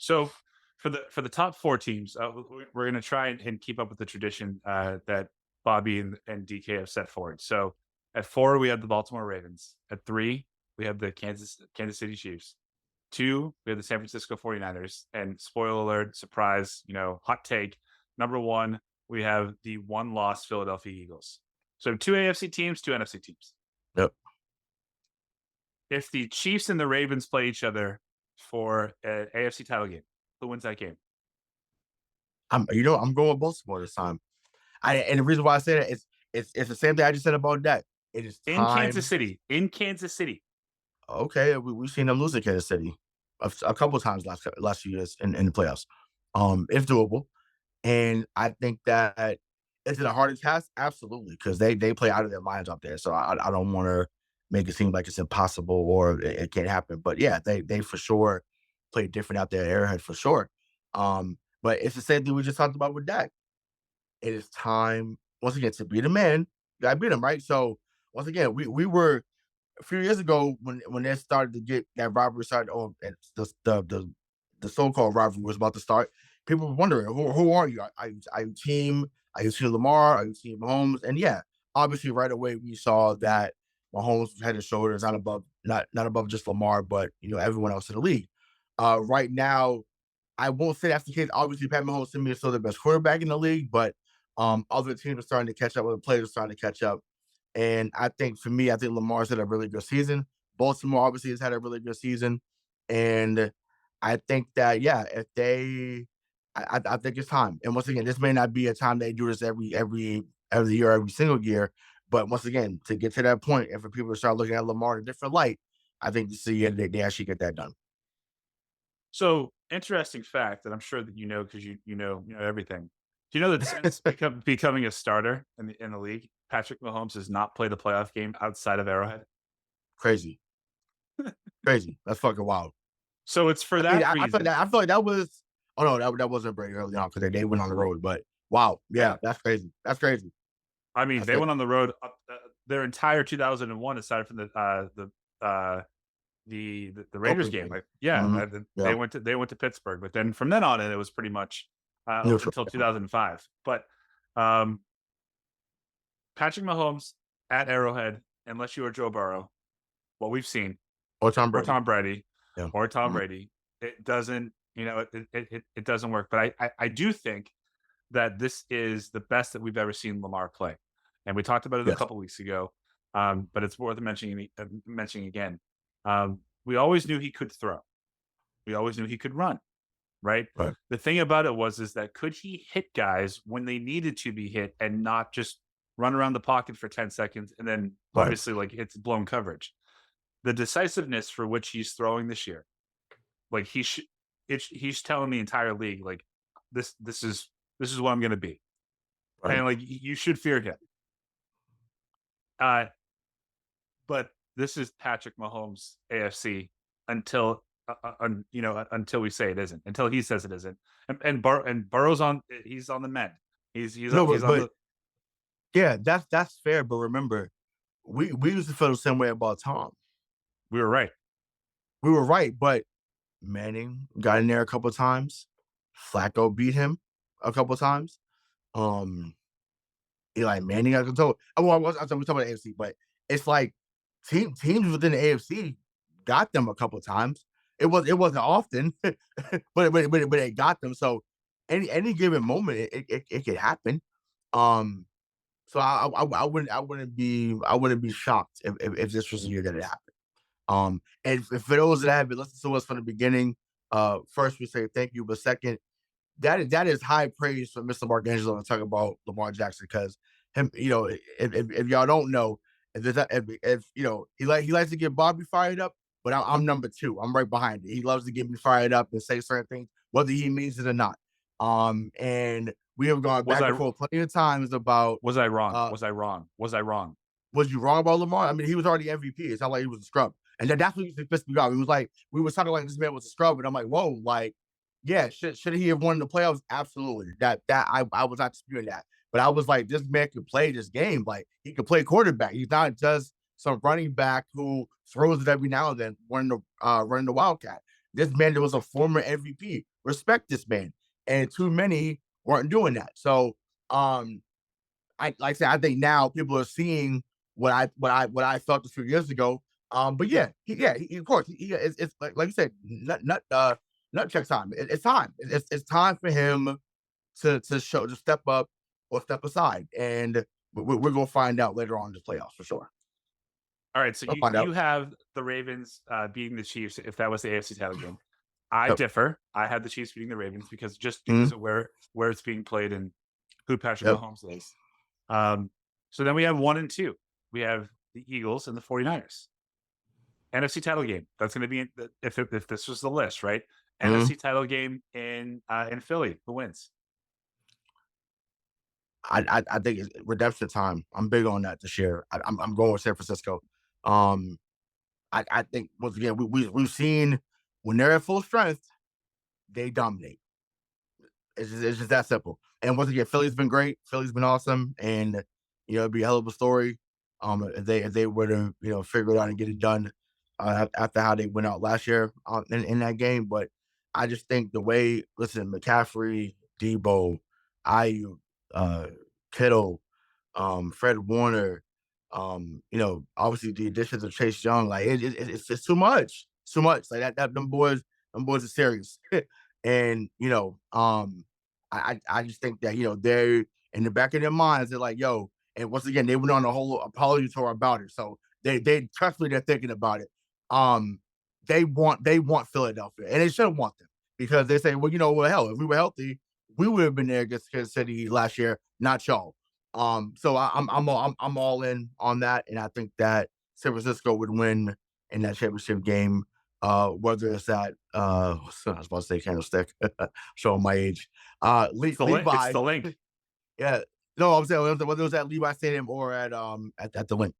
So for the top four teams, we're going to try and keep up with the tradition that Bobby and DK have set forward. So at four, we have the Baltimore Ravens. At three, we have the Kansas City Chiefs. Two, we have the San Francisco 49ers. And spoiler alert, surprise, hot take. Number one, we have the one loss Philadelphia Eagles. So two AFC teams, two NFC teams. Yep. If the Chiefs and the Ravens play each other for an AFC title game, who wins that game? I'm going with Baltimore this time. And the reason why I say that is it's the same thing I just said about that. It is In Kansas time. City. In Kansas City. Okay, we've seen them lose to Kansas City a couple of times last few years in the playoffs. It's doable, and I think that is it a harder task? Absolutely, because they play out of their minds up there. So I don't want to make it seem like it's impossible or it can't happen. But yeah, they for sure play different out there at Arrowhead for sure. But it's the same thing we just talked about with Dak. It is time once again to be the man. You gotta beat him, right? So once again, we were a few years ago when they started to get that rivalry started on and the so-called rivalry was about to start, people were wondering, who are you? Are you team Lamar? Are you team Mahomes? And yeah, obviously right away we saw that Mahomes was head and shoulders not above just Lamar, but everyone else in the league. Right now, I won't say that's the case. Obviously, Pat Mahomes to me is still the best quarterback in the league, but other teams are starting to catch up, other players are starting to catch up. And I think for me, I think Lamar's had a really good season. Baltimore obviously has had a really good season. And I think that, yeah, if they I think it's time. And once again, this may not be a time they do this every year, every single year. But once again, to get to that point, and for people to start looking at Lamar in a different light, I think to see it, they actually get that done. So interesting fact that I'm sure that because you know everything. Do you know that since becoming a starter in the league, Patrick Mahomes has not played a playoff game outside of Arrowhead? Crazy. Crazy. That's fucking wild. So it's for I mean, that reason. I feel like that was oh no, that wasn't very early on because they went on the road, but wow, yeah, Yeah. that's crazy. That's crazy. I mean, That's they it. went on the road their entire 2001 aside from the Raiders Oakland game. game. Like, yeah, Mhm. they Yeah. went to Pittsburgh, but then from then on in, it was pretty much Neutral. until 2005. But um, Patrick Mahomes at Arrowhead, unless you are Joe Burrow, what we've seen, Or Tom or Brady. Tom Brady, Yeah. or Tom Mhm. Brady, it doesn't. It doesn't work. But I do think that this is the best that we've ever seen Lamar play, and we talked about it a Yes. couple weeks ago. But it's worth mentioning again. We always knew he could throw. We always knew he could run. Right. Right. The thing about it was that could he hit guys when they needed to be hit and not just run around the pocket for 10 seconds and then Right. obviously like it's blown coverage. The decisiveness for which he's throwing this year, like he's telling the entire league like this this is what I'm going to be, Right. and like you should fear him. Uh, but this is Patrick Mahomes AFC until until we say it isn't, until he says it isn't, and Burrow's on he's on the mend. No, He's on but the. yeah, that's fair. But remember, we used to feel the same way about Tom. We were right. We were right, but Manning got in there a couple of times. Flacco beat him a couple of times. Um, Eli Manning got control. Well, I'm talking about AFC, but it's like teams within the AFC got them a couple of times. It wasn't often, but it got them. So any given moment, it could happen. Um, so I wouldn't be shocked if this was the year that it happened. And for those that have been listening to us from the beginning, first we say thank you, but second, that is high praise for Mr. Mark Angelo to talk about Lamar Jackson because him, if y'all don't know, if he likes to get Bobby fired up, but I'm number two. I'm right behind it. He loves to get me fired up and say certain things, whether he means it or not. And we have gone Was back I and forth plenty of times about was I wrong? uh Was I wrong? Was I wrong? was you wrong about Lamar? I mean, he was already MVP. It's not like he was a scrub. And that's what used to piss me off. It was like we were talking like this man was a scrub, and I'm like, whoa, like, yeah, should he have won the playoffs? Absolutely. I was not disputing that. But I was like, this man could play this game. Like he could play quarterback. He's not just some running back who throws it every now and then running the Wildcat. This man was a former MVP respect this man, and too many weren't doing that. So, I like I said, I think now people are seeing what I felt a few years ago. But yeah, of course, it's like you said, nut check time. It's time. It's time for him to step up or step aside, and we're gonna find out later on in the playoffs for sure. All right, so We'll you find you out. have the Ravens beating the Chiefs if that was the AFC title game. I Yep. differ. I had the Chiefs beating the Ravens just because Mhm. of where it's being played and who Patrick Yep. Mahomes is. Um, so then we have 1 and 2. We have the Eagles and the 49ers. NFC title game. That's going to be if this was the list, right? Mhm. NFC title game in Philly. Who wins? I think it's redemption time. I'm big on that this year. I'm going with San Francisco. Um, I think once again we've seen when they're at full strength, they dominate. It's just that simple. And once again, Philly's been great. Philly's been awesome, and it'd be a hell of a story. If they were to figure it out and get it done after how they went out last year in that game. But I just think the way listen, McCaffrey, Debo, Ayuk, uh, Kittle, Fred Warner, obviously the additions of Chase Young, like it's too much. It's too much. Like that them boys are serious. And I just think that they're in the back of their minds, they're like, yo, and once again, they went on a whole apology tour about it. So they trust me, they're thinking about it. Um, they want Philadelphia, and they shouldn't want them because they say, well, hell, if we were healthy, we would have been there against Kansas City last year, not y'all. So I'm all in on that, and I think that San Francisco would win in that championship game. Whether it's at I was about to say Candlestick, showing my age. It's Levi, the link. yeah, no, I'm saying whether it was at Levi Stadium or at the Link.